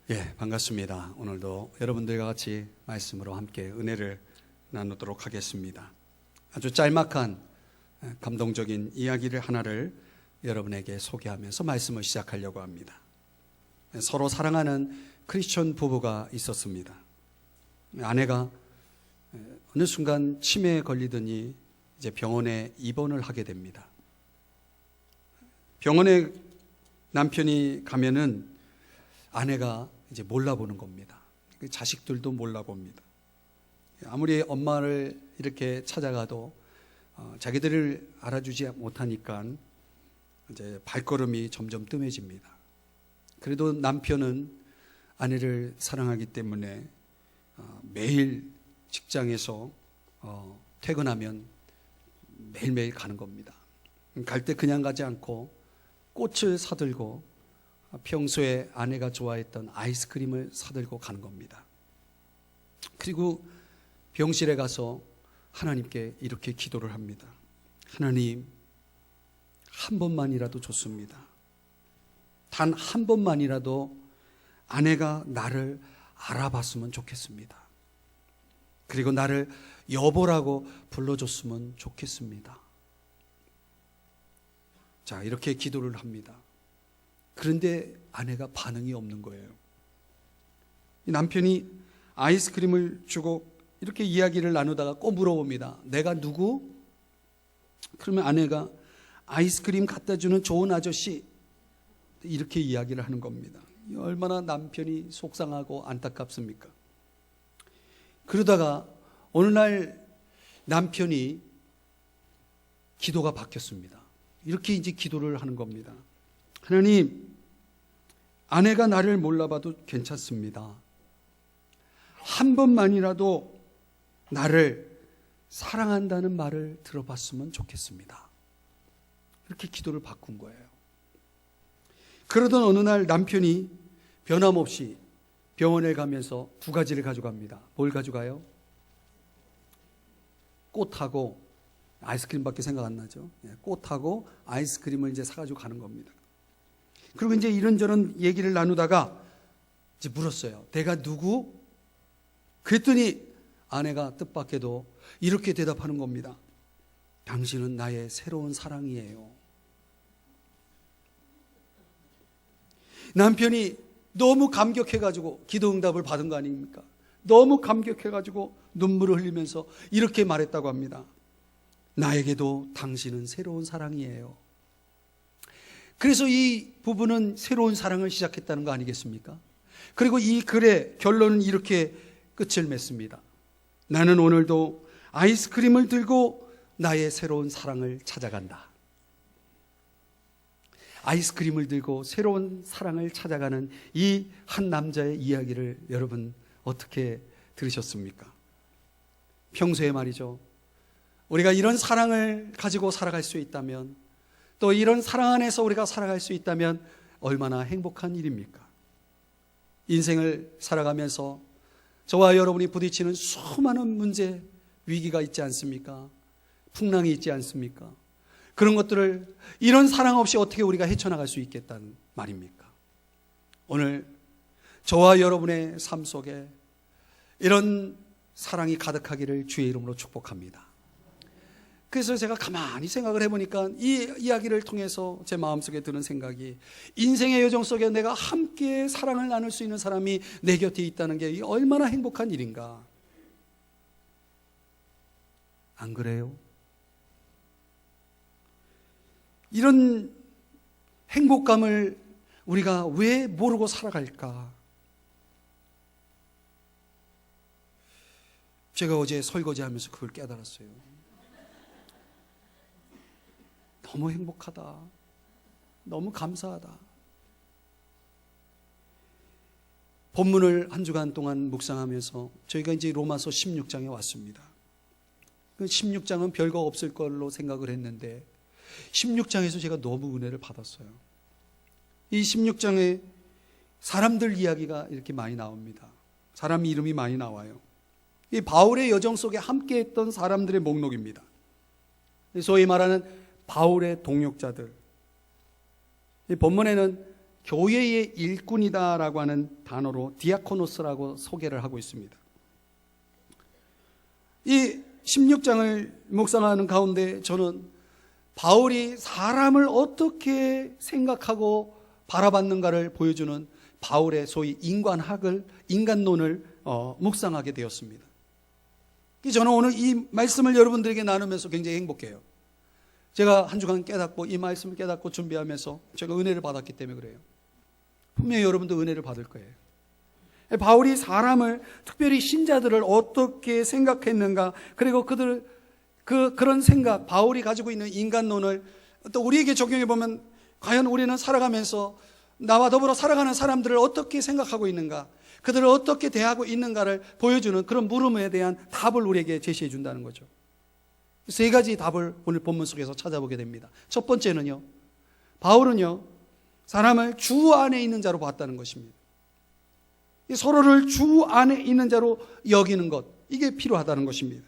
반갑습니다. 오늘도 여러분들과 같이 말씀으로 함께 은혜를 나누도록 하겠습니다. 아주 짤막한 감동적인 이야기를 하나를 여러분에게 소개하면서 말씀을 시작하려고 합니다. 서로 사랑하는 크리스천 부부가 있었습니다. 아내가 어느 순간 치매에 걸리더니 이제 병원에 입원을 하게 됩니다. 병원에 남편이 가면은 아내가 이제 몰라보는 겁니다. 자식들도 몰라봅니다. 아무리 엄마를 이렇게 찾아가도 자기들을 알아주지 못하니까 이제 발걸음이 점점 뜸해집니다. 그래도 남편은 아내를 사랑하기 때문에 매일 직장에서 퇴근하면 매일매일 가는 겁니다. 갈 때 그냥 가지 않고 꽃을 사들고 평소에 아내가 좋아했던 아이스크림을 사들고 가는 겁니다. 그리고 병실에 가서 하나님께 이렇게 기도를 합니다. 하나님, 한 번만이라도 좋습니다. 단 한 번만이라도 아내가 나를 알아봤으면 좋겠습니다. 그리고 나를 여보라고 불러줬으면 좋겠습니다. 자, 이렇게 기도를 합니다. 그런데 아내가 반응이 없는 거예요. 남편이 아이스크림을 주고 이렇게 이야기를 나누다가 꼭 물어봅니다. 내가 누구? 그러면 아내가 아이스크림 갖다 주는 좋은 아저씨, 이렇게 이야기를 하는 겁니다. 얼마나 남편이 속상하고 안타깝습니까? 그러다가 어느 날 남편이 기도가 바뀌었습니다. 이렇게 이제 기도를 하는 겁니다. 하나님, 아내가 나를 몰라봐도 괜찮습니다. 한 번만이라도 나를 사랑한다는 말을 들어봤으면 좋겠습니다. 이렇게 기도를 바꾼 거예요. 그러던 어느 날 남편이 변함없이 병원에 가면서 두 가지를 가져갑니다. 뭘 가져가요? 꽃하고 아이스크림밖에 생각 안 나죠. 꽃하고 아이스크림을 이제 사가지고 가는 겁니다. 그리고 이제 이런저런 얘기를 나누다가 이제 물었어요. 내가 누구? 그랬더니 아내가 뜻밖에도 이렇게 대답하는 겁니다. 당신은 나의 새로운 사랑이에요. 남편이 너무 감격해가지고 기도 응답을 받은 거 아닙니까? 너무 감격해가지고 눈물을 흘리면서 이렇게 말했다고 합니다. 나에게도 당신은 새로운 사랑이에요. 그래서 이 부부는 새로운 사랑을 시작했다는 거 아니겠습니까? 그리고 이 글의 결론은 이렇게 끝을 맺습니다. 나는 오늘도 아이스크림을 들고 나의 새로운 사랑을 찾아간다. 아이스크림을 들고 새로운 사랑을 찾아가는 이 한 남자의 이야기를 여러분 어떻게 들으셨습니까? 평소에 말이죠. 우리가 이런 사랑을 가지고 살아갈 수 있다면, 또 이런 사랑 안에서 우리가 살아갈 수 있다면 얼마나 행복한 일입니까? 인생을 살아가면서 저와 여러분이 부딪히는 수많은 문제, 위기가 있지 않습니까? 풍랑이 있지 않습니까? 그런 것들을 이런 사랑 없이 어떻게 우리가 헤쳐나갈 수 있겠다는 말입니까? 오늘 저와 여러분의 삶 속에 이런 사랑이 가득하기를 주의 이름으로 축복합니다. 그래서 제가 가만히 생각을 해보니까 이 이야기를 통해서 제 마음속에 드는 생각이, 인생의 여정 속에 내가 함께 사랑을 나눌 수 있는 사람이 내 곁에 있다는 게 얼마나 행복한 일인가. 안 그래요? 이런 행복감을 우리가 왜 모르고 살아갈까? 제가 어제 설거지하면서 그걸 깨달았어요. 너무 행복하다. 너무 감사하다. 본문을 한 주간 동안 묵상하면서 저희가 이제 로마서 16장에 왔습니다. 그 16장은 별거 없을 걸로 생각을 했는데 16장에서 제가 너무 은혜를 받았어요. 이 16장에 사람들 이야기가 이렇게 많이 나옵니다. 사람 이름이 많이 나와요. 이 바울의 여정 속에 함께했던 사람들의 목록입니다. 소위 말하는 바울의 동역자들. 이 본문에는 교회의 일꾼이다라고 하는 단어로 디아코노스라고 소개를 하고 있습니다. 이 16장을 묵상하는 가운데 저는 바울이 사람을 어떻게 생각하고 바라봤는가를 보여주는 바울의 소위 인간론을 묵상하게 되었습니다. 저는 오늘 이 말씀을 여러분들에게 나누면서 굉장히 행복해요. 제가 한 주간 깨닫고 이 말씀을 깨닫고 준비하면서 제가 은혜를 받았기 때문에 그래요. 분명히 여러분도 은혜를 받을 거예요. 바울이 사람을, 특별히 신자들을 어떻게 생각했는가, 그리고 그런 생각, 바울이 가지고 있는 인간론을 또 우리에게 적용해 보면 과연 우리는 살아가면서 나와 더불어 살아가는 사람들을 어떻게 생각하고 있는가, 그들을 어떻게 대하고 있는가를 보여주는 그런 물음에 대한 답을 우리에게 제시해 준다는 거죠. 세 가지 답을 오늘 본문 속에서 찾아보게 됩니다. 첫 번째는요, 바울은요, 사람을 주 안에 있는 자로 봤다는 것입니다. 서로를 주 안에 있는 자로 여기는 것, 이게 필요하다는 것입니다.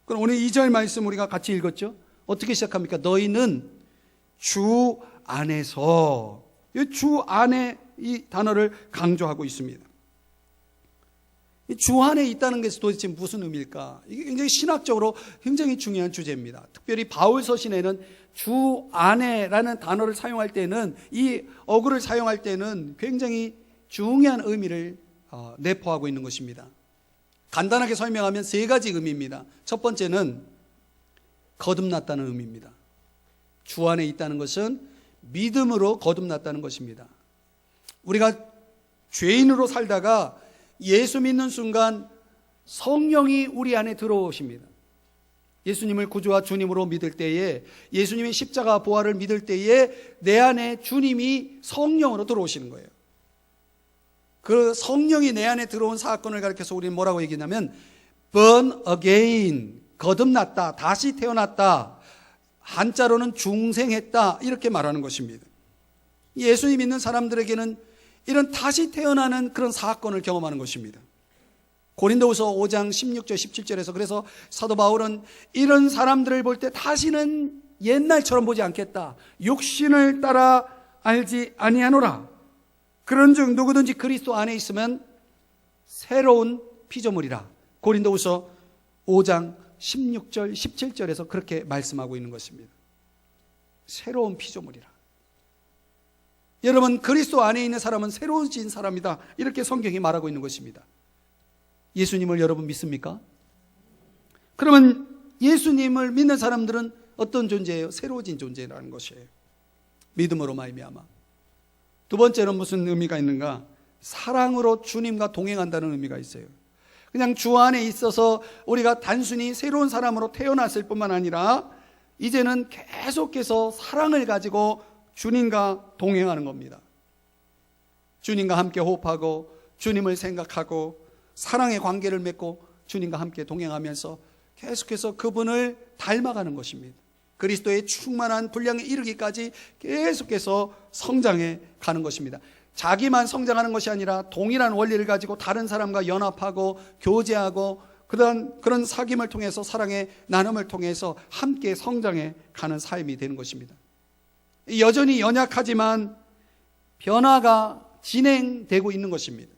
그럼 오늘 2절 말씀 우리가 같이 읽었죠? 어떻게 시작합니까? 너희는 주 안에서, 이 주 안에 이 단어를 강조하고 있습니다. 이 주 안에 있다는 것이 도대체 무슨 의미일까? 이게 굉장히 신학적으로 굉장히 중요한 주제입니다. 특별히 바울 서신에는 주 안에라는 단어를 사용할 때는, 이 어구를 사용할 때는 굉장히 중요한 의미를 내포하고 있는 것입니다. 간단하게 설명하면 세 가지 의미입니다. 첫 번째는 거듭났다는 의미입니다. 주 안에 있다는 것은 믿음으로 거듭났다는 것입니다. 우리가 죄인으로 살다가 예수 믿는 순간 성령이 우리 안에 들어오십니다. 예수님을 구주와 주님으로 믿을 때에, 예수님의 십자가 부활을 믿을 때에 내 안에 주님이 성령으로 들어오시는 거예요. 그 성령이 내 안에 들어온 사건을 가리켜서 우리는 뭐라고 얘기하냐면 born again, 거듭났다, 다시 태어났다, 한자로는 중생했다, 이렇게 말하는 것입니다. 예수님 믿는 사람들에게는 이런 다시 태어나는 그런 사건을 경험하는 것입니다. 고린도후서 5장 16절 17절에서 그래서 사도 바울은 이런 사람들을 볼 때 다시는 옛날처럼 보지 않겠다, 육신을 따라 알지 아니하노라. 그런즉 누구든지 그리스도 안에 있으면 새로운 피조물이라. 고린도후서 5장 16절 17절에서 그렇게 말씀하고 있는 것입니다. 새로운 피조물이라. 여러분, 그리스도 안에 있는 사람은 새로워진 사람이다, 이렇게 성경이 말하고 있는 것입니다. 예수님을 여러분 믿습니까? 그러면 예수님을 믿는 사람들은 어떤 존재예요? 새로워진 존재라는 것이에요. 믿음으로 말미암아. 두 번째는 무슨 의미가 있는가? 사랑으로 주님과 동행한다는 의미가 있어요. 그냥 주 안에 있어서 우리가 단순히 새로운 사람으로 태어났을 뿐만 아니라 이제는 계속해서 사랑을 가지고 주님과 동행하는 겁니다. 주님과 함께 호흡하고 주님을 생각하고 사랑의 관계를 맺고 주님과 함께 동행하면서 계속해서 그분을 닮아가는 것입니다. 그리스도의 충만한 분량에 이르기까지 계속해서 성장해 가는 것입니다. 자기만 성장하는 것이 아니라 동일한 원리를 가지고 다른 사람과 연합하고 교제하고 그런 사귐을 통해서, 사랑의 나눔을 통해서 함께 성장해 가는 삶이 되는 것입니다. 여전히 연약하지만 변화가 진행되고 있는 것입니다.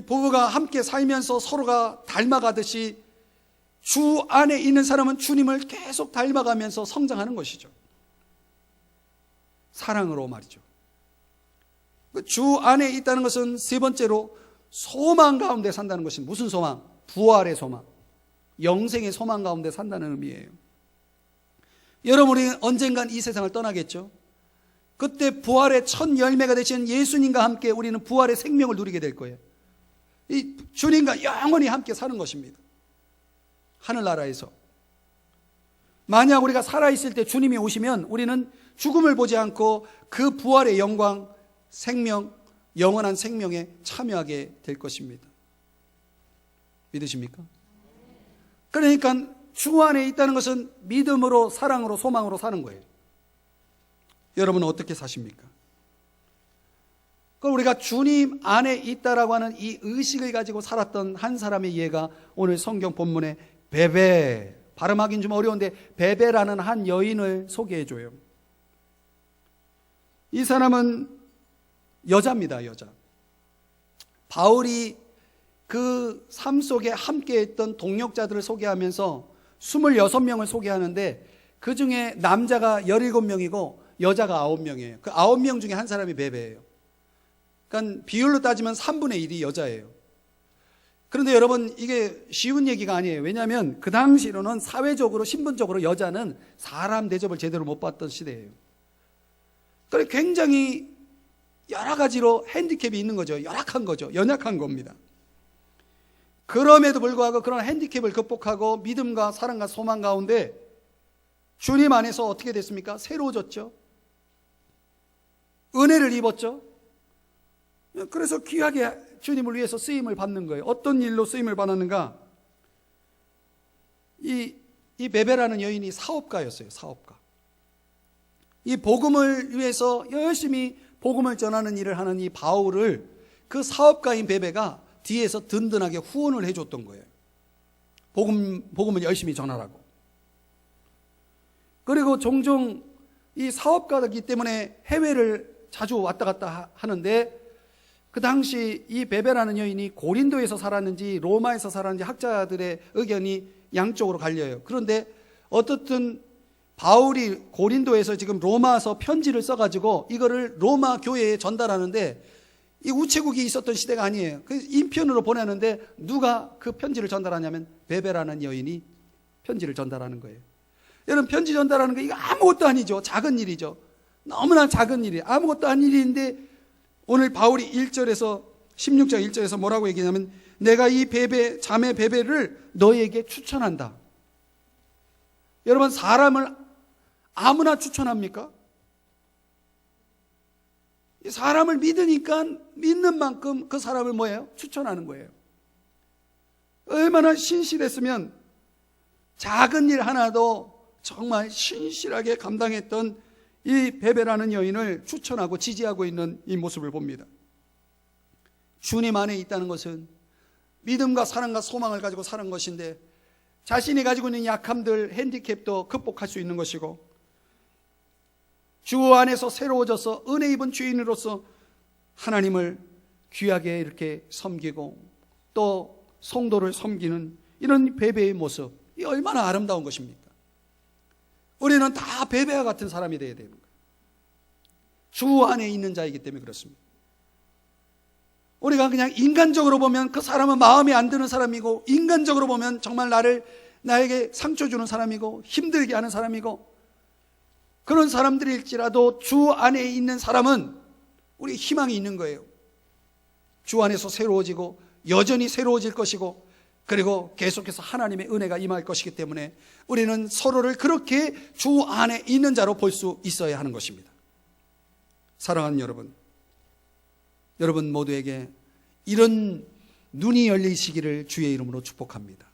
부부가 함께 살면서 서로가 닮아가듯이 주 안에 있는 사람은 주님을 계속 닮아가면서 성장하는 것이죠. 사랑으로 말이죠. 주 안에 있다는 것은 세 번째로 소망 가운데 산다는 것입니다. 무슨 소망? 부활의 소망, 영생의 소망 가운데 산다는 의미예요. 여러분, 우리는 언젠간 이 세상을 떠나겠죠. 그때 부활의 첫 열매가 되신 예수님과 함께 우리는 부활의 생명을 누리게 될 거예요. 이 주님과 영원히 함께 사는 것입니다. 하늘나라에서. 만약 우리가 살아있을 때 주님이 오시면 우리는 죽음을 보지 않고 그 부활의 영광, 생명, 영원한 생명에 참여하게 될 것입니다. 믿으십니까? 그러니까 주 안에 있다는 것은 믿음으로, 사랑으로, 소망으로 사는 거예요. 여러분은 어떻게 사십니까? 그럼 우리가 주님 안에 있다라고 하는 이 의식을 가지고 살았던 한 사람의 예가 오늘 성경 본문에 베베, 발음하기는 좀 어려운데 베베라는 한 여인을 소개해줘요. 이 사람은 여자입니다, 여자. 바울이 그 삶 속에 함께했던 동역자들을 소개하면서 26명을 소개하는데 그 중에 남자가 17명이고 여자가 9명이에요. 그 9명 중에 한 사람이 베베예요. 그러니까 비율로 따지면 3분의 1이 여자예요. 그런데 여러분, 이게 쉬운 얘기가 아니에요. 왜냐하면 그 당시로는 사회적으로 신분적으로 여자는 사람 대접을 제대로 못 받던 시대예요. 그래 굉장히 여러 가지로 핸디캡이 있는 거죠. 열악한 거죠. 연약한 겁니다. 그럼에도 불구하고 그런 핸디캡을 극복하고 믿음과 사랑과 소망 가운데 주님 안에서 어떻게 됐습니까? 새로워졌죠. 은혜를 입었죠. 그래서 귀하게 주님을 위해서 쓰임을 받는 거예요. 어떤 일로 쓰임을 받았는가? 이 베베라는 여인이 사업가였어요. 사업가. 이 복음을 위해서 열심히 복음을 전하는 일을 하는 이 바울을 그 사업가인 베베가 뒤에서 든든하게 후원을 해줬던 거예요. 복음을 열심히 전하라고. 그리고 종종 이 사업가이기 때문에 해외를 자주 왔다 갔다 하는데 그 당시 이 베베라는 여인이 고린도에서 살았는지 로마에서 살았는지 학자들의 의견이 양쪽으로 갈려요. 그런데 어떻든 바울이 고린도에서 지금 로마서 편지를 써가지고 이거를 로마 교회에 전달하는데 이 우체국이 있었던 시대가 아니에요. 그래서 인편으로 보내는데 누가 그 편지를 전달하냐면 베베라는 여인이 편지를 전달하는 거예요. 여러분, 편지 전달하는 거 이거 아무것도 아니죠. 작은 일이죠. 너무나 작은 일이에요. 아무것도 아닌 일인데 오늘 바울이 1절에서 16장 1절에서 뭐라고 얘기하냐면 내가 이 베베 자매 베베를 너에게 추천한다. 여러분, 사람을 아무나 추천합니까? 사람을 믿으니까 믿는 만큼 그 사람을 뭐예요? 추천하는 거예요. 얼마나 신실했으면 작은 일 하나도 정말 신실하게 감당했던 이 베베라는 여인을 추천하고 지지하고 있는 이 모습을 봅니다. 주님 안에 있다는 것은 믿음과 사랑과 소망을 가지고 사는 것인데 자신이 가지고 있는 약함들, 핸디캡도 극복할 수 있는 것이고 주 안에서 새로워져서 은혜 입은 주인으로서 하나님을 귀하게 이렇게 섬기고 또 성도를 섬기는 이런 베베의 모습, 이 얼마나 아름다운 것입니까? 우리는 다 베베와 같은 사람이 되어야 되는 거예요. 주 안에 있는 자이기 때문에 그렇습니다. 우리가 그냥 인간적으로 보면 그 사람은 마음에 안 드는 사람이고 인간적으로 보면 정말 나에게 상처 주는 사람이고 힘들게 하는 사람이고 그런 사람들일지라도 주 안에 있는 사람은 우리 희망이 있는 거예요. 주 안에서 새로워지고 여전히 새로워질 것이고 그리고 계속해서 하나님의 은혜가 임할 것이기 때문에 우리는 서로를 그렇게 주 안에 있는 자로 볼 수 있어야 하는 것입니다. 사랑하는 여러분 모두에게 이런 눈이 열리시기를 주의 이름으로 축복합니다.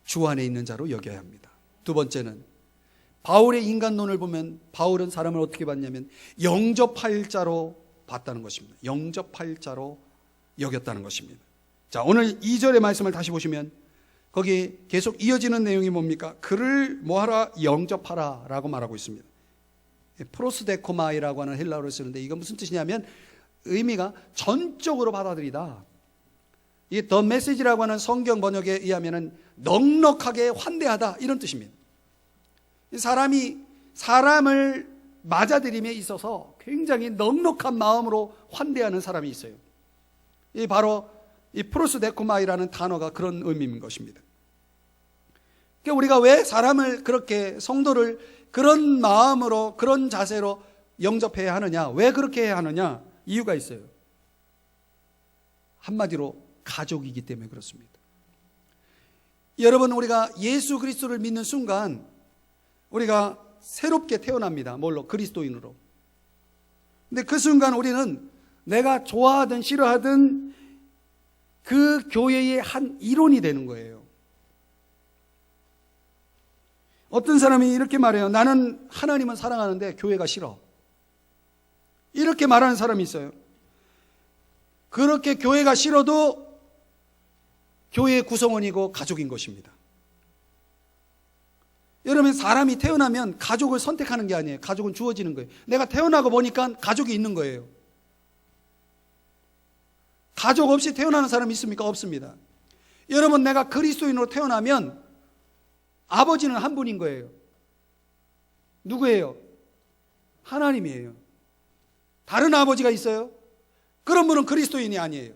주 안에 있는 자로 여겨야 합니다. 두 번째는 바울의 인간론을 보면 바울은 사람을 어떻게 봤냐면 영접할 자로 봤다는 것입니다. 영접할 자로 여겼다는 것입니다. 자, 오늘 2절의 말씀을 다시 보시면 거기 계속 이어지는 내용이 뭡니까? 그를 뭐하라? 영접하라 라고 말하고 있습니다. 프로스데코마이라고 하는 헬라어를 쓰는데 이건 무슨 뜻이냐면 의미가 전적으로 받아들이다. 이 더 메시지라고 하는 성경 번역에 의하면 넉넉하게 환대하다 이런 뜻입니다. 사람이 사람을 맞아들임에 있어서 굉장히 넉넉한 마음으로 환대하는 사람이 있어요. 이 바로 이 프로스데코마이라는 단어가 그런 의미인 것입니다. 그러니까 우리가 왜 사람을 그렇게 성도를 그런 마음으로 그런 자세로 영접해야 하느냐? 왜 그렇게 해야 하느냐? 이유가 있어요. 한마디로 가족이기 때문에 그렇습니다. 여러분, 우리가 예수 그리스도를 믿는 순간 우리가 새롭게 태어납니다. 뭘로? 그리스도인으로. 근데 그 순간 우리는 내가 좋아하든 싫어하든 그 교회의 한 일원이 되는 거예요. 어떤 사람이 이렇게 말해요. 나는 하나님은 사랑하는데 교회가 싫어. 이렇게 말하는 사람이 있어요. 그렇게 교회가 싫어도 교회의 구성원이고 가족인 것입니다. 여러분, 사람이 태어나면 가족을 선택하는 게 아니에요. 가족은 주어지는 거예요. 내가 태어나고 보니까 가족이 있는 거예요. 가족 없이 태어나는 사람이 있습니까? 없습니다. 여러분, 내가 그리스도인으로 태어나면 아버지는 한 분인 거예요. 누구예요? 하나님이에요. 다른 아버지가 있어요? 그런 분은 그리스도인이 아니에요.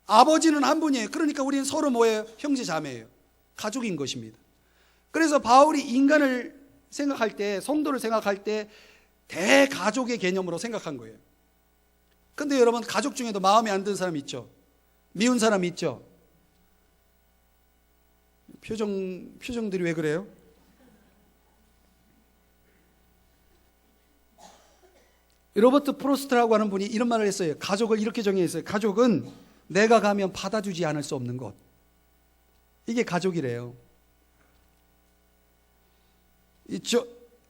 아버지는 한 분이에요. 그러니까 우리는 서로 뭐예요? 형제 자매예요. 가족인 것입니다. 그래서 바울이 인간을 생각할 때, 성도를 생각할 때 대가족의 개념으로 생각한 거예요. 근데 여러분, 가족 중에도 마음에 안 드는 사람 있죠? 미운 사람 있죠? 표정들이 왜 그래요? 로버트 프로스트라고 하는 분이 이런 말을 했어요. 가족을 이렇게 정의했어요. 가족은 내가 가면 받아주지 않을 수 없는 것. 이게 가족이래요.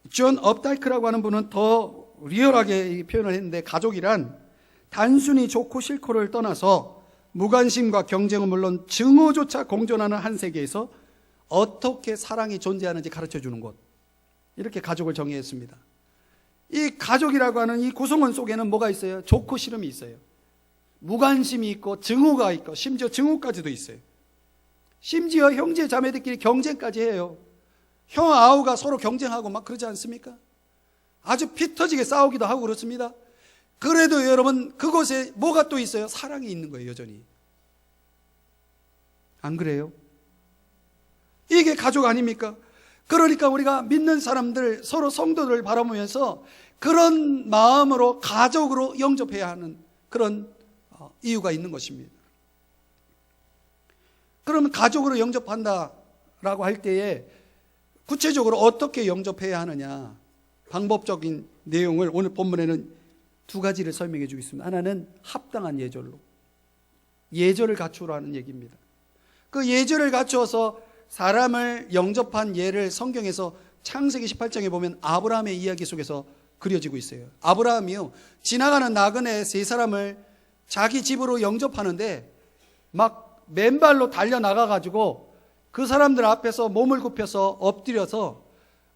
존 업다이크라고 하는 분은 더 리얼하게 표현을 했는데, 가족이란 단순히 좋고 싫고를 떠나서 무관심과 경쟁은 물론 증오조차 공존하는 한 세계에서 어떻게 사랑이 존재하는지 가르쳐주는 것. 이렇게 가족을 정의했습니다. 이 가족이라고 하는 이 구성원 속에는 뭐가 있어요? 좋고 싫음이 있어요. 무관심이 있고 증오가 있고 심지어 증오까지도 있어요. 심지어 형제 자매들끼리 경쟁까지 해요. 형 아우가 서로 경쟁하고 막 그러지 않습니까? 아주 피 터지게 싸우기도 하고 그렇습니다. 그래도 여러분, 그곳에 뭐가 또 있어요? 사랑이 있는 거예요, 여전히. 안 그래요? 이게 가족 아닙니까? 그러니까 우리가 믿는 사람들, 서로 성도들을 바라보면서 그런 마음으로 가족으로 영접해야 하는 그런 이유가 있는 것입니다. 그러면 가족으로 영접한다라고 할 때에 구체적으로 어떻게 영접해야 하느냐, 방법적인 내용을 오늘 본문에는 두 가지를 설명해 주겠습니다. 하나는 합당한 예절로, 예절을 갖추라는 얘기입니다. 그 예절을 갖추어서 사람을 영접한 예를 성경에서 창세기 18장에 보면 아브라함의 이야기 속에서 그려지고 있어요. 아브라함이요, 지나가는 나그네 세 사람을 자기 집으로 영접하는데 막 맨발로 달려나가가지고 그 사람들 앞에서 몸을 굽혀서 엎드려서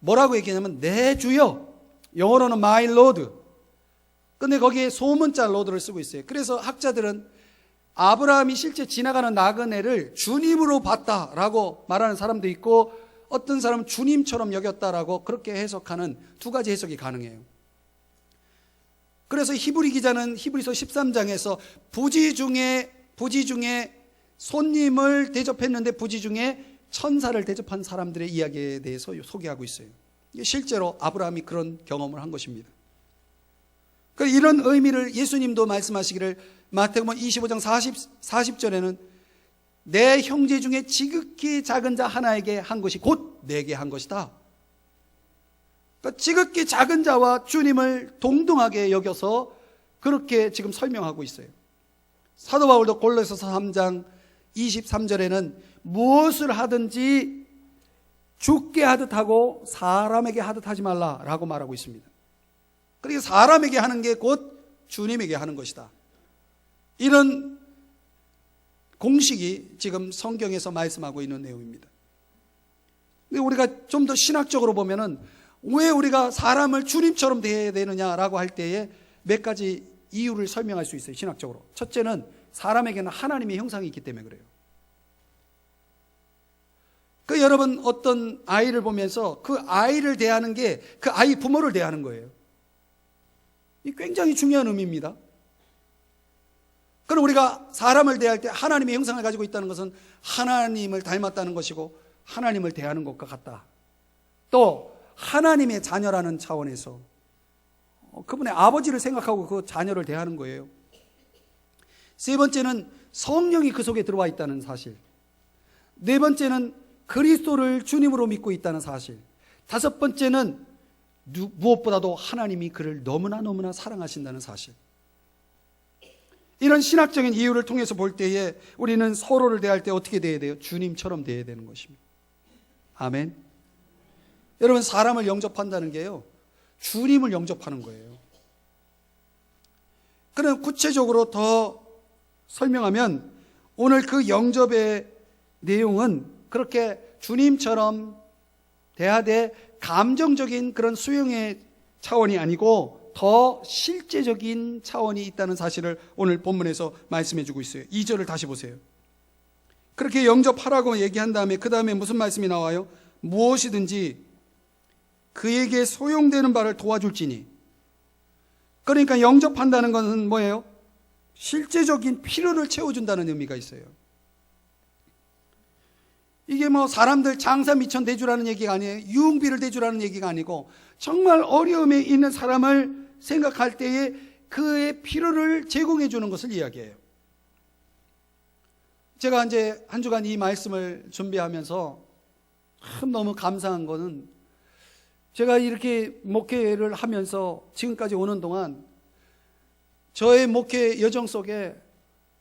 뭐라고 얘기하냐면 내 주여, 영어로는 my lord. 근데 거기에 소문자 lord를 쓰고 있어요. 그래서 학자들은 아브라함이 실제 지나가는 나그네를 주님으로 봤다라고 말하는 사람도 있고, 어떤 사람은 주님처럼 여겼다라고 그렇게 해석하는 두 가지 해석이 가능해요. 그래서 히브리 기자는 히브리서 13장에서 부지 중에 손님을 대접했는데 부지 중에 천사를 대접한 사람들의 이야기에 대해서 소개하고 있어요. 실제로 아브라함이 그런 경험을 한 것입니다. 이런 의미를 예수님도 말씀하시기를 마태복음 25장 40절에는 내 형제 중에 지극히 작은 자 하나에게 한 것이 곧 내게 한 것이다. 그러니까 지극히 작은 자와 주님을 동등하게 여겨서 그렇게 지금 설명하고 있어요. 사도 바울도 골로새서 3장 23절에는 무엇을 하든지 주께 하듯 하고 사람에게 하듯 하지 말라라고 말하고 있습니다. 그러니까 사람에게 하는 게 곧 주님에게 하는 것이다. 이런 공식이 지금 성경에서 말씀하고 있는 내용입니다. 근데 우리가 좀 더 신학적으로 보면은 왜 우리가 사람을 주님처럼 대해야 되느냐라고 할 때에 몇 가지 이유를 설명할 수 있어요, 신학적으로. 첫째는 사람에게는 하나님의 형상이 있기 때문에 그래요. 여러분, 어떤 아이를 보면서 그 아이를 대하는 게 그 아이 부모를 대하는 거예요. 이 굉장히 중요한 의미입니다. 그럼 우리가 사람을 대할 때 하나님의 형상을 가지고 있다는 것은 하나님을 닮았다는 것이고 하나님을 대하는 것과 같다. 또 하나님의 자녀라는 차원에서 그분의 아버지를 생각하고 그 자녀를 대하는 거예요. 세 번째는 성령이 그 속에 들어와 있다는 사실. 네 번째는 그리스도를 주님으로 믿고 있다는 사실. 다섯 번째는 무엇보다도 하나님이 그를 너무나 사랑하신다는 사실. 이런 신학적인 이유를 통해서 볼 때에 우리는 서로를 대할 때 어떻게 대해야 돼요? 주님처럼 대해야 되는 것입니다. 아멘. 여러분, 사람을 영접한다는 게요, 주님을 영접하는 거예요. 그럼 구체적으로 더 설명하면 오늘 그 영접의 내용은 그렇게 주님처럼 대하되 감정적인 그런 수용의 차원이 아니고 더 실제적인 차원이 있다는 사실을 오늘 본문에서 말씀해 주고 있어요. 2절을 다시 보세요. 그렇게 영접하라고 얘기한 다음에 그 다음에 무슨 말씀이 나와요? 무엇이든지 그에게 소용되는 바를 도와줄지니. 그러니까 영접한다는 것은 뭐예요? 실제적인 필요를 채워준다는 의미가 있어요. 이게 뭐 사람들 장사 미천 대주라는 얘기가 아니에요. 유흥비를 대주라는 얘기가 아니고 정말 어려움에 있는 사람을 생각할 때에 그의 필요를 제공해 주는 것을 이야기해요. 제가 이제 한 주간 이 말씀을 준비하면서 참 너무 감사한 거는 제가 이렇게 목회를 하면서 지금까지 오는 동안 저의 목회 여정 속에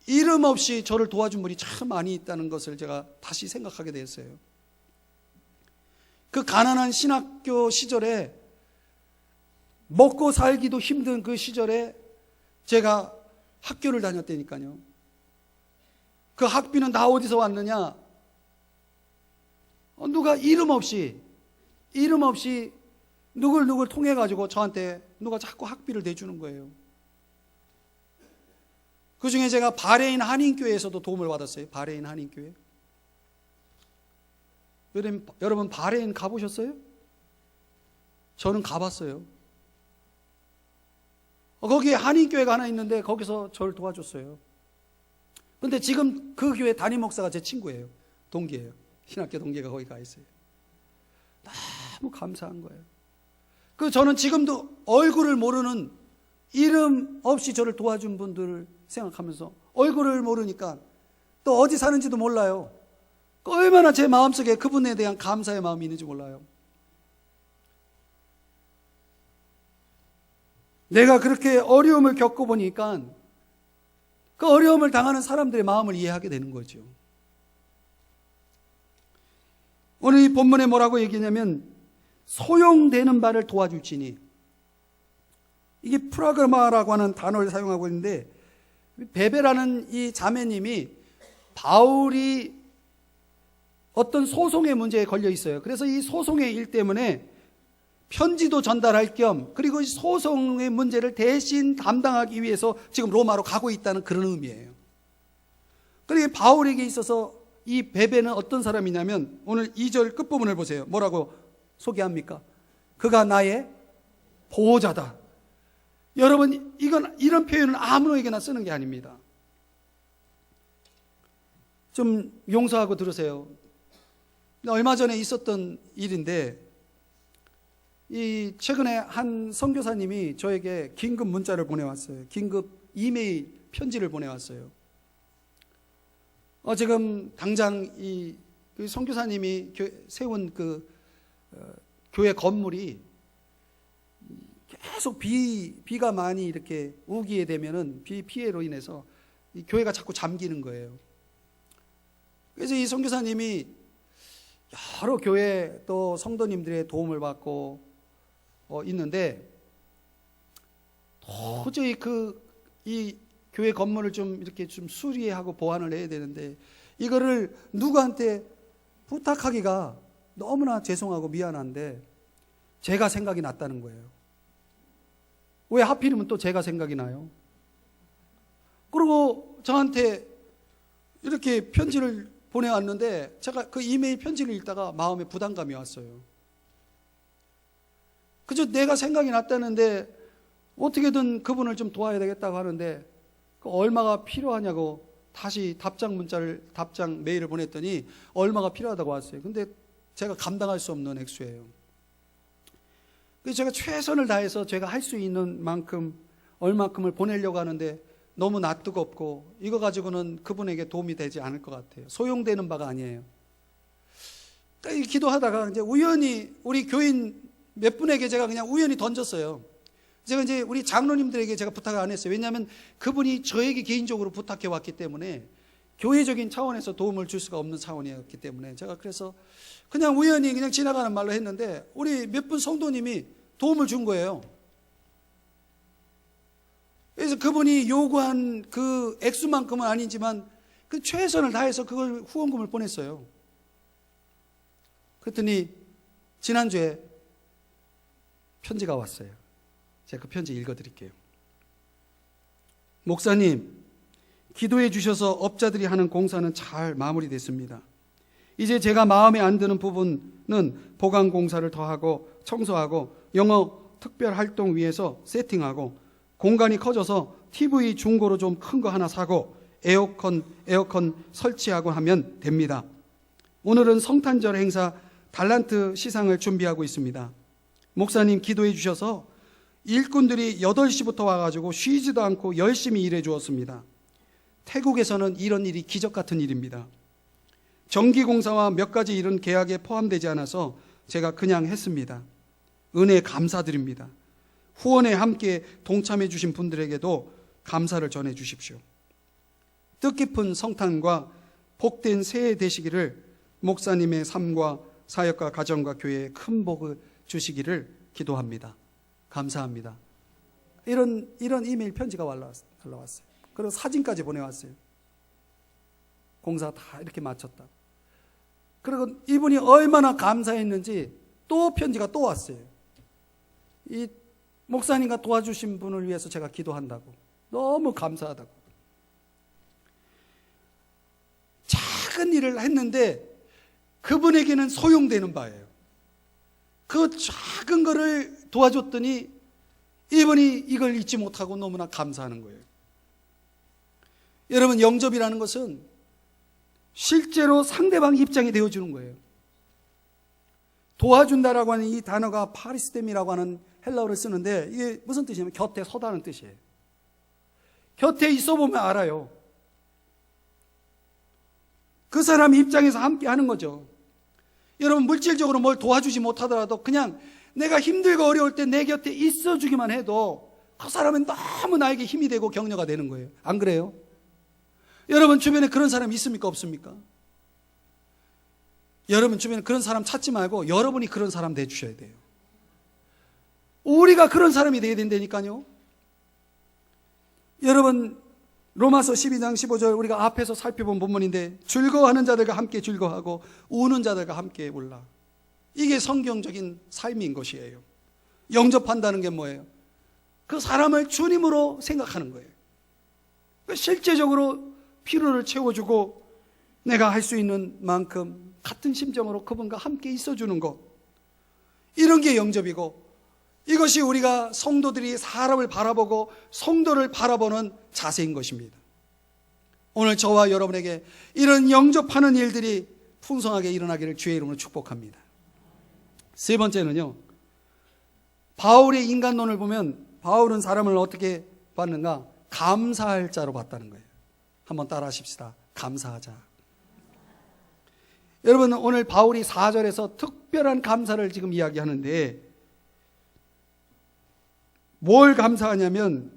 이름 없이 저를 도와준 분이 참 많이 있다는 것을 제가 다시 생각하게 됐어요. 그 가난한 신학교 시절에 먹고 살기도 힘든 그 시절에 제가 학교를 다녔다니까요. 그 학비는 다 어디서 왔느냐? 누가 이름 없이 누굴 통해 가지고 저한테 누가 자꾸 학비를 내주는 거예요. 그 중에 제가 바레인 한인교회에서도 도움을 받았어요. 바레인 한인교회. 여러분 바레인 가보셨어요? 저는 가봤어요. 거기에 한인교회가 하나 있는데 거기서 저를 도와줬어요. 근데 지금 그 교회 담임 목사가 제 친구예요. 동기예요. 신학교 동기가 거기 가 있어요. 너무 감사한 거예요. 저는 지금도 얼굴을 모르는 이름 없이 저를 도와준 분들을 생각하면서 얼굴을 모르니까 또 어디 사는지도 몰라요. 얼마나 제 마음속에 그분에 대한 감사의 마음이 있는지 몰라요. 내가 그렇게 어려움을 겪어보니까 그 어려움을 당하는 사람들의 마음을 이해하게 되는 거죠. 오늘 이 본문에 뭐라고 얘기냐면 소용되는 바를 도와줄지니, 이게 프라그마라고 하는 단어를 사용하고 있는데 베베라는 이 자매님이 바울이 어떤 소송의 문제에 걸려 있어요. 그래서 이 소송의 일 때문에 편지도 전달할 겸 그리고 이 소송의 문제를 대신 담당하기 위해서 지금 로마로 가고 있다는 그런 의미예요. 그리고 바울에게 있어서 이 베베는 어떤 사람이냐면 오늘 2절 끝부분을 보세요. 뭐라고 소개합니까? 그가 나의 보호자다. 여러분, 이런 표현은 아무에게나 쓰는 게 아닙니다. 좀 용서하고 들으세요. 얼마 전에 있었던 일인데 최근에 한 선교사님이 저에게 긴급 문자를 보내왔어요. 긴급 이메일 편지를 보내왔어요. 지금 당장 그 선교사님이 세운 교회 건물이 계속 비가 많이 이렇게 우기게 되면은 비 피해로 인해서 이 교회가 자꾸 잠기는 거예요. 그래서 이 선교사님이 여러 교회 또 성도님들의 도움을 받고 있는데 도저히 이 교회 건물을 좀 이렇게 좀 수리하고 보완을 해야 되는데 이거를 누구한테 부탁하기가 너무나 죄송하고 미안한데 제가 생각이 났다는 거예요. 왜 하필이면 또 제가 생각이 나요? 그리고 저한테 이렇게 편지를 보내왔는데 제가 그 이메일 편지를 읽다가 마음에 부담감이 왔어요. 그저 내가 생각이 났다는데 어떻게든 그분을 좀 도와야 되겠다고 하는데 얼마가 필요하냐고 다시 답장 메일을 보냈더니 얼마가 필요하다고 왔어요. 근데 제가 감당할 수 없는 액수예요. 그래서 제가 최선을 다해서 제가 할 수 있는 만큼 얼마큼을 보내려고 하는데 너무 낯뜨고 없고 이거 가지고는 그분에게 도움이 되지 않을 것 같아요. 소용되는 바가 아니에요. 그러니까 기도하다가 이제 우연히 우리 교인 몇 분에게 제가 그냥 우연히 던졌어요. 제가 이제 우리 장로님들에게 제가 부탁을 안 했어요. 왜냐하면 그분이 저에게 개인적으로 부탁해 왔기 때문에 교회적인 차원에서 도움을 줄 수가 없는 차원이었기 때문에 제가 그래서 그냥 우연히 그냥 지나가는 말로 했는데 우리 몇 분 성도님이 도움을 준 거예요. 그래서 그분이 요구한 그 액수만큼은 아니지만 그 최선을 다해서 그걸 후원금을 보냈어요. 그랬더니 지난주에 편지가 왔어요. 제가 그 편지 읽어드릴게요. 목사님, 기도해 주셔서 업자들이 하는 공사는 잘 마무리됐습니다. 이제 제가 마음에 안 드는 부분은 보강 공사를 더하고 청소하고 영어 특별활동위에서 세팅하고 공간이 커져서 TV 중고로 좀 큰 거 하나 사고 에어컨 설치하고 하면 됩니다. 오늘은 성탄절 행사 달란트 시상을 준비하고 있습니다. 목사님 기도해 주셔서 일꾼들이 8시부터 와가지고 쉬지도 않고 열심히 일해 주었습니다. 태국에서는 이런 일이 기적 같은 일입니다. 전기공사와 몇 가지 일은 계약에 포함되지 않아서 제가 그냥 했습니다. 은혜 감사드립니다. 후원에 함께 동참해 주신 분들에게도 감사를 전해 주십시오. 뜻깊은 성탄과 복된 새해 되시기를 목사님의 삶과 사역과 가정과 교회에 큰 복을 주시기를 기도합니다. 감사합니다. 이런 이메일 편지가 올라왔어요. 그리고 사진까지 보내왔어요. 공사 다 이렇게 마쳤다. 그리고 이분이 얼마나 감사했는지 또 편지가 또 왔어요. 이 목사님과 도와주신 분을 위해서 제가 기도한다고. 너무 감사하다고. 작은 일을 했는데 그분에게는 소용되는 바예요. 그 작은 거를 도와줬더니 이분이 이걸 잊지 못하고 너무나 감사하는 거예요. 여러분, 영접이라는 것은 실제로 상대방 입장이 되어주는 거예요. 도와준다라고 하는 이 단어가 파리스템이라고 하는 헬라어를 쓰는데 이게 무슨 뜻이냐면 곁에 서다는 뜻이에요. 곁에 있어 보면 알아요. 그 사람 입장에서 함께 하는 거죠. 여러분, 물질적으로 뭘 도와주지 못하더라도 그냥 내가 힘들고 어려울 때 내 곁에 있어주기만 해도 그 사람은 너무 나에게 힘이 되고 격려가 되는 거예요. 안 그래요? 여러분 주변에 그런 사람 있습니까? 없습니까? 여러분 주변에 그런 사람 찾지 말고 여러분이 그런 사람 돼주셔야 돼요. 우리가 그런 사람이 돼야 된다니까요. 여러분, 로마서 12장 15절 우리가 앞에서 살펴본 본문인데 즐거워하는 자들과 함께 즐거워하고 우는 자들과 함께 울라. 이게 성경적인 삶인 것이에요. 영접한다는 게 뭐예요? 그 사람을 주님으로 생각하는 거예요. 실제적으로 필요를 채워주고 내가 할 수 있는 만큼 같은 심정으로 그분과 함께 있어주는 것, 이런 게 영접이고, 이것이 우리가 성도들이 사람을 바라보고 성도를 바라보는 자세인 것입니다. 오늘 저와 여러분에게 이런 영접하는 일들이 풍성하게 일어나기를 주의 이름으로 축복합니다. 세 번째는요, 바울의 인간론을 보면 바울은 사람을 어떻게 봤는가? 감사할 자로 봤다는 거예요. 한번 따라 하십시다. 감사하자. 여러분, 오늘 바울이 4절에서 특별한 감사를 지금 이야기하는데 뭘 감사하냐면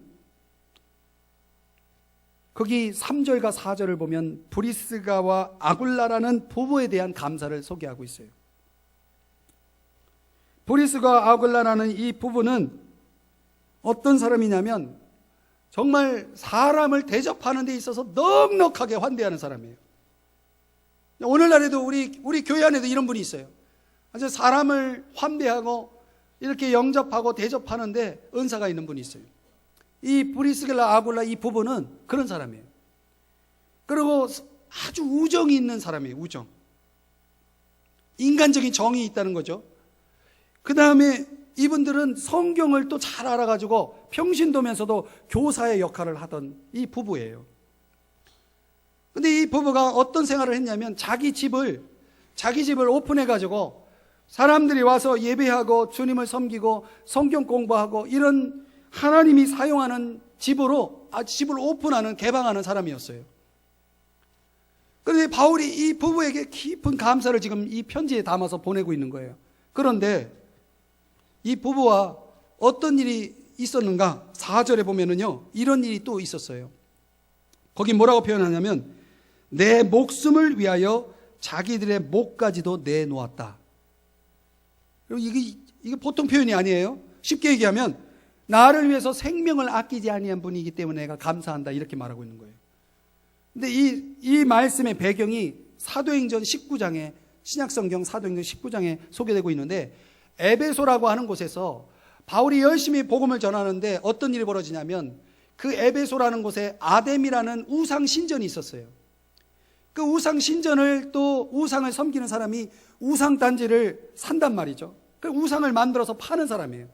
거기 3절과 4절을 보면 브리스가와 아굴라라는 부부에 대한 감사를 소개하고 있어요. 브리스가 아굴라라는 이 부부는 어떤 사람이냐면 정말 사람을 대접하는 데 있어서 넉넉하게 환대하는 사람이에요. 오늘날에도 우리 교회 안에도 이런 분이 있어요. 아주 사람을 환대하고 이렇게 영접하고 대접하는데 은사가 있는 분이 있어요. 이 브리스길라 아굴라 이 부부는 그런 사람이에요. 그리고 아주 우정이 있는 사람이에요. 우정. 인간적인 정이 있다는 거죠. 그 다음에 이분들은 성경을 또 잘 알아가지고 평신도면서도 교사의 역할을 하던 이 부부예요. 근데 이 부부가 어떤 생활을 했냐면 자기 집을 오픈해가지고 사람들이 와서 예배하고 주님을 섬기고 성경 공부하고 이런 하나님이 사용하는 집으로 집을 오픈하는 개방하는 사람이었어요. 그런데 바울이 이 부부에게 깊은 감사를 지금 이 편지에 담아서 보내고 있는 거예요. 그런데 이 부부와 어떤 일이 있었는가? 4절에 보면은요, 이런 일이 또 있었어요. 거기 뭐라고 표현하냐면 내 목숨을 위하여 자기들의 목까지도 내놓았다. 이게 보통 표현이 아니에요. 쉽게 얘기하면 나를 위해서 생명을 아끼지 아니한 분이기 때문에 내가 감사한다, 이렇게 말하고 있는 거예요. 근데 이 말씀의 배경이 사도행전 19장에 신약성경 사도행전 19장에 소개되고 있는데, 에베소라고 하는 곳에서 바울이 열심히 복음을 전하는데 어떤 일이 벌어지냐면, 그 에베소라는 곳에 아뎀이라는 우상 신전이 있었어요. 그 우상 신전을, 또 우상을 섬기는 사람이 우상 단지를 산단 말이죠. 그 우상을 만들어서 파는 사람이에요.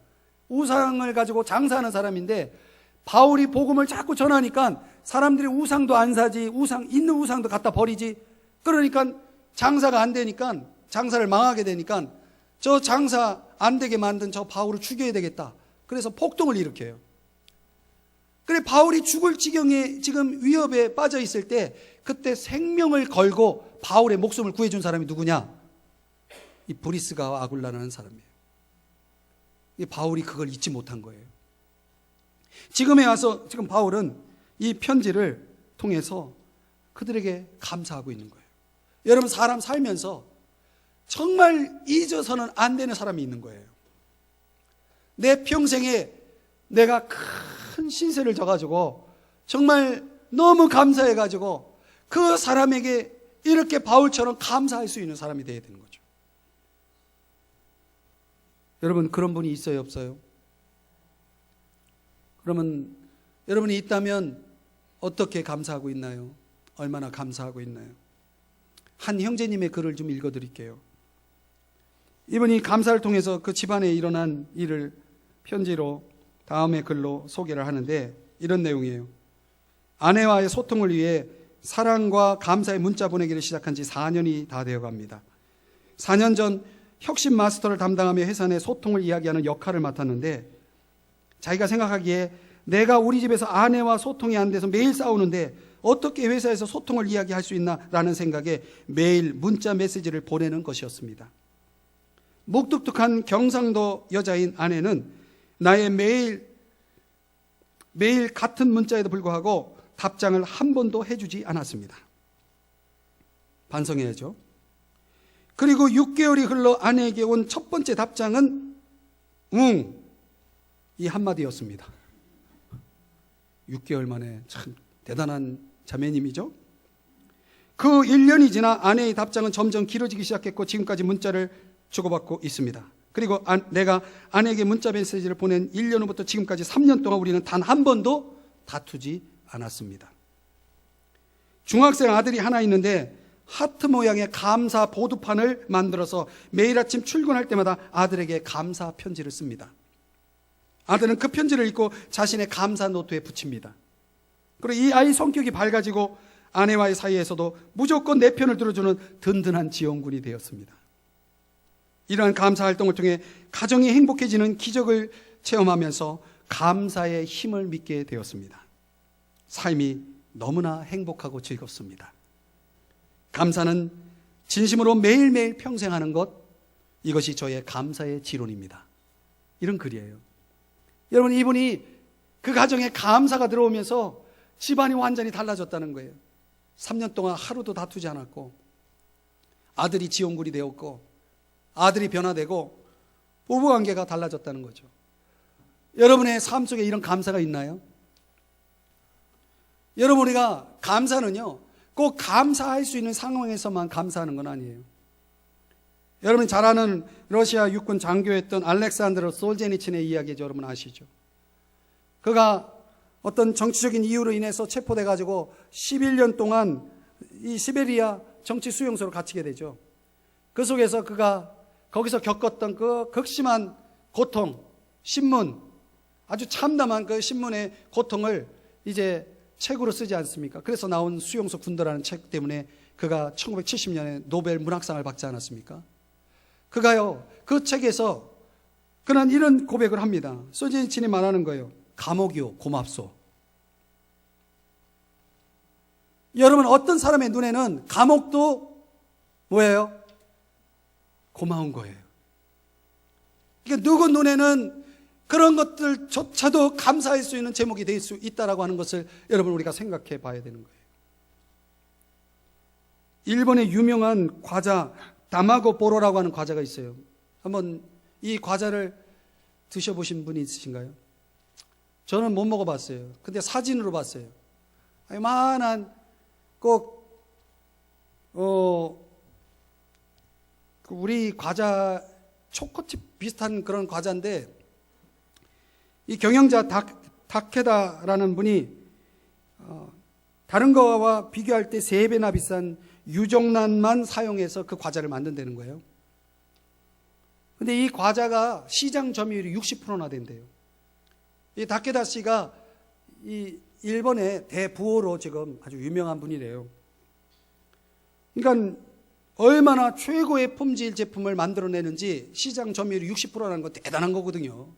우상을 가지고 장사하는 사람인데, 바울이 복음을 자꾸 전하니까 사람들이 우상도 안 사지, 있는 우상도 갖다 버리지. 그러니까 장사가 안 되니까, 장사를 망하게 되니까 저 장사 안 되게 만든 저 바울을 죽여야 되겠다. 그래서 폭동을 일으켜요. 그래, 바울이 죽을 지경에 지금 위협에 빠져 있을 때, 그때 생명을 걸고 바울의 목숨을 구해준 사람이 누구냐? 이 브리스가와 아굴라라는 사람이에요. 바울이 그걸 잊지 못한 거예요. 지금에 와서 지금 바울은 이 편지를 통해서 그들에게 감사하고 있는 거예요. 여러분, 사람 살면서 정말 잊어서는 안 되는 사람이 있는 거예요. 내 평생에 내가 큰 신세를 져가지고 정말 너무 감사해가지고 그 사람에게 이렇게 바울처럼 감사할 수 있는 사람이 되어야 되는 거죠. 여러분, 그런 분이 있어요, 없어요? 그러면 여러분이 있다면 어떻게 감사하고 있나요? 얼마나 감사하고 있나요? 한 형제님의 글을 좀 읽어드릴게요. 이분이 감사를 통해서 그 집안에 일어난 일을 편지로 다음의 글로 소개를 하는데, 이런 내용이에요. 아내와의 소통을 위해 사랑과 감사의 문자 보내기를 시작한 지 4년이 다 되어 갑니다. 4년 전 혁신 마스터를 담당하며 회사 내 소통을 이야기하는 역할을 맡았는데, 자기가 생각하기에 내가 우리 집에서 아내와 소통이 안 돼서 매일 싸우는데 어떻게 회사에서 소통을 이야기할 수 있나라는 생각에 매일 문자 메시지를 보내는 것이었습니다. 묵뚝뚝한 경상도 여자인 아내는 나의 매일 같은 문자에도 불구하고 답장을 한 번도 해주지 않았습니다. 반성해야죠. 그리고 6개월이 흘러 아내에게 온 첫 번째 답장은 응, 이 한마디였습니다. 6개월 만에 참 대단한 자매님이죠. 그 1년이 지나 아내의 답장은 점점 길어지기 시작했고 지금까지 문자를 주고받고 있습니다. 그리고 내가 아내에게 문자 메시지를 보낸 1년 후부터 지금까지 3년 동안 우리는 단 한 번도 다투지 않았습니다. 중학생 아들이 하나 있는데 하트 모양의 감사 보드판을 만들어서 매일 아침 출근할 때마다 아들에게 감사 편지를 씁니다. 아들은 그 편지를 읽고 자신의 감사 노트에 붙입니다. 그리고 이 아이 성격이 밝아지고 아내와의 사이에서도 무조건 내 편을 들어주는 든든한 지원군이 되었습니다. 이러한 감사 활동을 통해 가정이 행복해지는 기적을 체험하면서 감사의 힘을 믿게 되었습니다. 삶이 너무나 행복하고 즐겁습니다. 감사는 진심으로 매일매일 평생 하는 것, 이것이 저의 감사의 지론입니다. 이런 글이에요. 여러분, 이분이 그 가정에 감사가 들어오면서 집안이 완전히 달라졌다는 거예요. 3년 동안 하루도 다투지 않았고, 아들이 지원군이 되었고, 아들이 변화되고, 부부관계가 달라졌다는 거죠. 여러분의 삶 속에 이런 감사가 있나요? 여러분, 우리가 감사는요, 꼭 감사할 수 있는 상황에서만 감사하는 건 아니에요. 여러분이 잘 아는 러시아 육군 장교였던 알렉산드로 솔제니친의 이야기죠. 여러분 아시죠? 그가 어떤 정치적인 이유로 인해서 체포돼 가지고 11년 동안 이 시베리아 정치 수용소로 갇히게 되죠. 그 속에서 그가 거기서 겪었던 그 극심한 고통, 신문, 아주 참담한 그 신문의 고통을 이제 책으로 쓰지 않습니까? 그래서 나온 수용소 군도라는 책 때문에 그가 1970년에 노벨 문학상을 받지 않았습니까? 그가요, 그 책에서 그는 이런 고백을 합니다. 솔제니친이 말하는 거예요. 감옥이요, 고맙소. 여러분, 어떤 사람의 눈에는 감옥도 뭐예요? 고마운 거예요. 그러니까 누구 눈에는 그런 것들조차도 감사할 수 있는 제목이 될 수 있다라고 하는 것을 여러분 우리가 생각해 봐야 되는 거예요. 일본의 유명한 과자 다마고 보로라고 하는 과자가 있어요. 한번 이 과자를 드셔보신 분이 있으신가요? 저는 못 먹어봤어요. 근데 사진으로 봤어요. 이만한 꼭 우리 과자 초코칩 비슷한 그런 과자인데 이 경영자 다케다라는 분이 다른 거와 비교할 때 3배나 비싼 유정란만 사용해서 그 과자를 만든다는 거예요. 근데 이 과자가 시장 점유율이 60%나 된대요. 이 다케다 씨가 이 일본의 대부호로 지금 아주 유명한 분이래요. 그러니까 얼마나 최고의 품질 제품을 만들어내는지 시장 점유율이 60%라는 건 대단한 거거든요.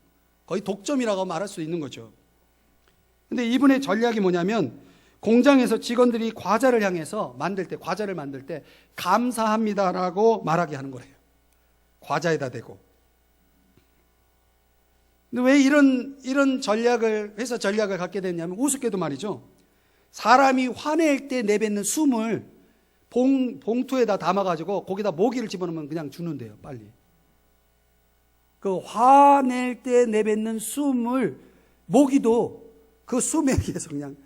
거의 독점이라고 말할 수 있는 거죠. 근데 이분의 전략이 뭐냐면 공장에서 직원들이 과자를 향해서 과자를 만들 때 감사합니다라고 말하게 하는 거래요. 과자에다 대고. 근데 왜 이런 회사 전략을 갖게 됐냐면 우습게도 말이죠. 사람이 화낼 때 내뱉는 숨을 봉투에다 담아가지고 거기다 모기를 집어넣으면 그냥 죽는데요, 빨리. 그 화낼 때 내뱉는 숨을 모기도 그 숨에 의해서 그냥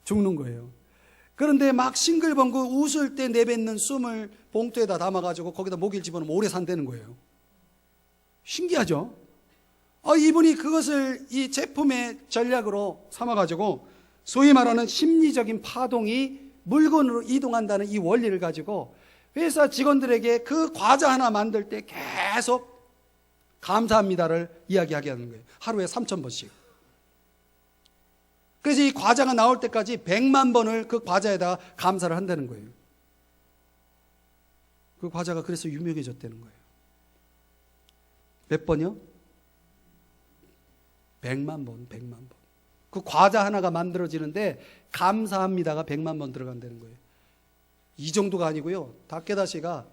죽는 거예요. 그런데 막 싱글벙글 웃을 때 내뱉는 숨을 봉투에다 담아가지고 거기다 모기를 집어넣으면 오래 산다는 거예요. 신기하죠? 이분이 그것을 이 제품의 전략으로 삼아가지고 소위 말하는 심리적인 파동이 물건으로 이동한다는 이 원리를 가지고 회사 직원들에게 그 과자 하나 만들 때 계속 감사합니다를 이야기하게 하는 거예요. 하루에 3,000번씩. 그래서 이 과자가 나올 때까지 100만 번을 그 과자에다 감사를 한다는 거예요. 그 과자가 그래서 유명해졌다는 거예요. 몇 번이요? 100만 번, 100만 번. 그 과자 하나가 만들어지는데 감사합니다가 100만 번 들어간다는 거예요. 이 정도가 아니고요. 다케다 씨가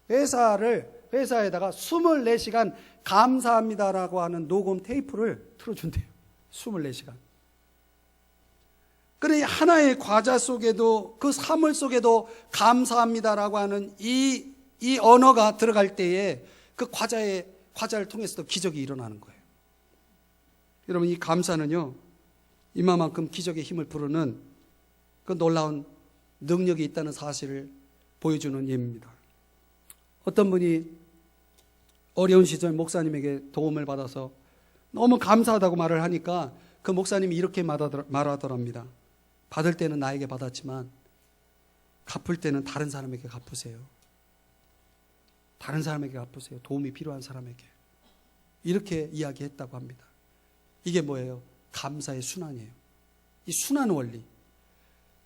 회사에다가 24시간 감사합니다라고 하는 녹음 테이프를 틀어준대요. 24시간. 그래 하나의 과자 속에도 그 사물 속에도 감사합니다라고 하는 이 언어가 들어갈 때에 그 과자를 통해서도 기적이 일어나는 거예요. 여러분 이 감사는요. 이만큼 기적의 힘을 부르는 그 놀라운 능력이 있다는 사실을 보여주는 예입니다. 어떤 분이 어려운 시절 목사님에게 도움을 받아서 너무 감사하다고 말을 하니까 그 목사님이 이렇게 말하더랍니다. 받을 때는 나에게 받았지만 갚을 때는 다른 사람에게 갚으세요. 다른 사람에게 갚으세요. 도움이 필요한 사람에게. 이렇게 이야기했다고 합니다. 이게 뭐예요? 감사의 순환이에요. 이 순환 원리.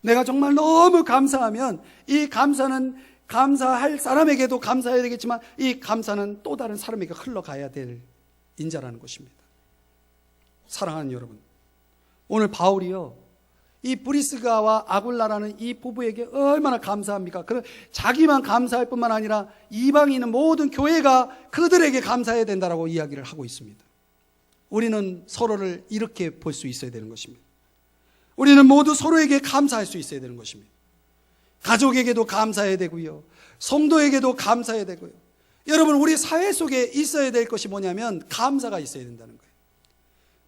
내가 정말 너무 감사하면 이 감사는 감사할 사람에게도 감사해야 되겠지만 이 감사는 또 다른 사람에게 흘러가야 될 인자라는 것입니다. 사랑하는 여러분, 오늘 바울이요 이 브리스가와 아굴라라는 이 부부에게 얼마나 감사합니까? 자기만 감사할 뿐만 아니라 이방에 있는 모든 교회가 그들에게 감사해야 된다라고 이야기를 하고 있습니다. 우리는 서로를 이렇게 볼 수 있어야 되는 것입니다. 우리는 모두 서로에게 감사할 수 있어야 되는 것입니다. 가족에게도 감사해야 되고요. 성도에게도 감사해야 되고요. 여러분 우리 사회 속에 있어야 될 것이 뭐냐면 감사가 있어야 된다는 거예요.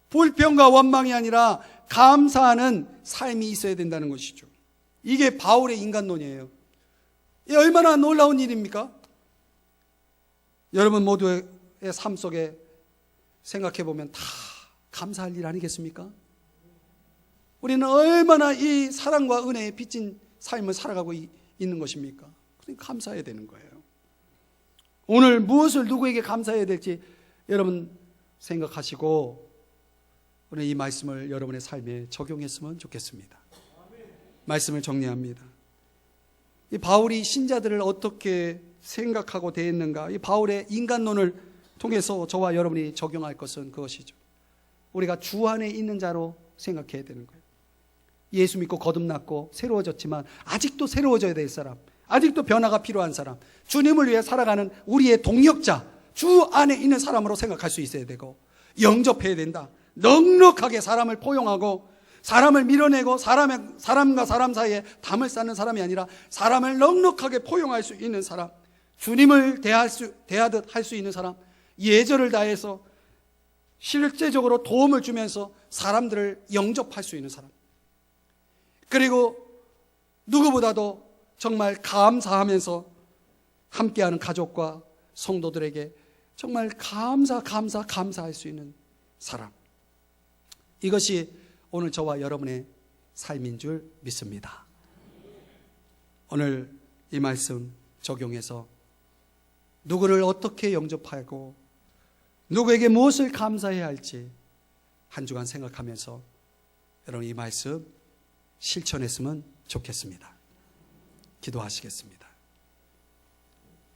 불평과 원망이 아니라 감사하는 삶이 있어야 된다는 것이죠. 이게 바울의 인간론이에요. 이 얼마나 놀라운 일입니까? 여러분 모두의 삶 속에 생각해 보면 다 감사할 일 아니겠습니까? 우리는 얼마나 이 사랑과 은혜에 빚진 삶을 살아가고 있는 것입니까? 그러니까 감사해야 되는 거예요. 오늘 무엇을 누구에게 감사해야 될지 여러분 생각하시고 오늘 이 말씀을 여러분의 삶에 적용했으면 좋겠습니다. 말씀을 정리합니다. 이 바울이 신자들을 어떻게 생각하고 대했는가? 이 바울의 인간론을 통해서 저와 여러분이 적용할 것은 그것이죠. 우리가 주 안에 있는 자로 생각해야 되는 거예요. 예수 믿고 거듭났고 새로워졌지만 아직도 새로워져야 될 사람, 아직도 변화가 필요한 사람, 주님을 위해 살아가는 우리의 동역자, 주 안에 있는 사람으로 생각할 수 있어야 되고 영접해야 된다. 넉넉하게 사람을 포용하고 사람을 밀어내고 사람과 사람 사이에 담을 쌓는 사람이 아니라 사람을 넉넉하게 포용할 수 있는 사람, 주님을 대하듯 할 수 있는 사람, 예절을 다해서 실제적으로 도움을 주면서 사람들을 영접할 수 있는 사람, 그리고 누구보다도 정말 감사하면서 함께하는 가족과 성도들에게 정말 감사할 수 있는 사람. 이것이 오늘 저와 여러분의 삶인 줄 믿습니다. 오늘 이 말씀 적용해서 누구를 어떻게 영접하고 누구에게 무엇을 감사해야 할지 한 주간 생각하면서 여러분 이 말씀 실천했으면 좋겠습니다. 기도하시겠습니다.